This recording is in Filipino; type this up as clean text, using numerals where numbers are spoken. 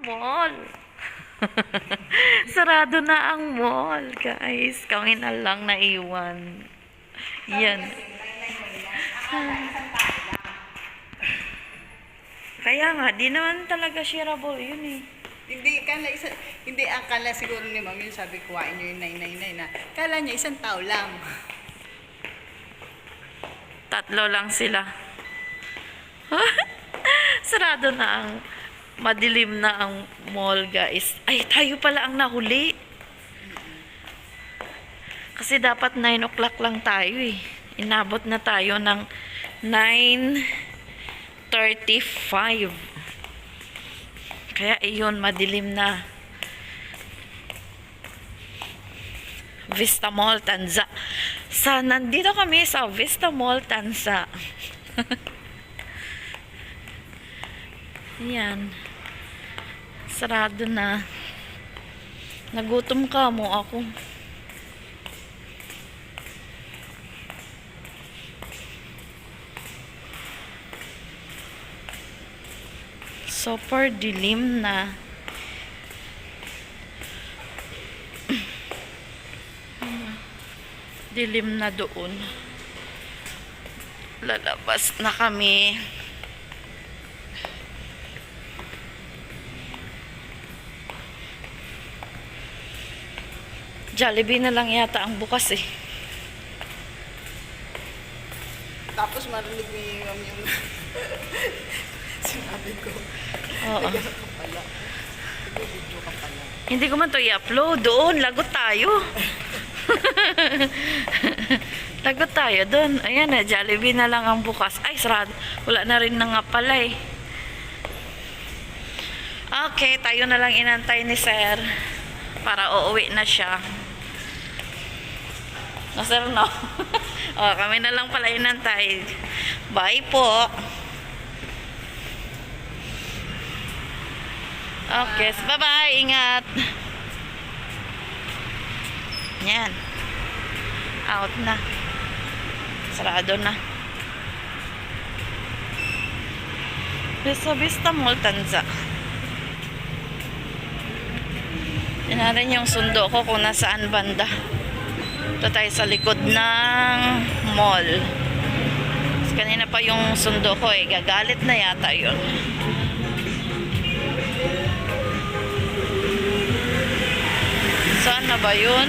mall. Sarado na ang mall, guys. Kami na lang naiwan. Yan. Kaya nga, di naman talaga shareable yun eh. Hindi akala siguro ni Ma'am yung sabi kuhain niyo yung 999 na. Kala niya isang tao lang. Tatlo lang sila. Sarado na ang madilim na ang mall, guys. Ay, tayo pala ang nahuli. Kasi dapat 9 o'clock lang tayo eh. Inabot na tayo ng 9:35. Kaya iyon, madilim na. Vista Mall, Tanza. Nandito kami sa Vista Mall, Tanza. Yan. Sarado na. Nagutom ka mo ako. Super dilim na. Dilim na doon. Lalabas na kami. Jollibee na lang yata ang bukas eh. Tapos marinig ni Ma'am yung sinabi ko. Oo. Nagano ka pala. Nag-video ka pala. Hindi ko man to i-upload. Doon, lagot tayo. Lagot tayo doon. Ayan na, Jollibee na lang ang bukas. Ay, sarado. Wala na rin na nga pala eh. Okay, tayo na lang inantay ni Sir para uuwi na siya. No, Sir, no? O, kami na lang pala inantay. Bye po. Okay, bye-bye. Ingat. Yan. Out na. Sarado na. Vista Mall, Tanza. Yan na rin yung sundo ko kung nasaan banda. Ito tayo sa likod ng mall. Kanina pa yung sundo ko eh. Gagalit na yata yun. Saan na ba yun?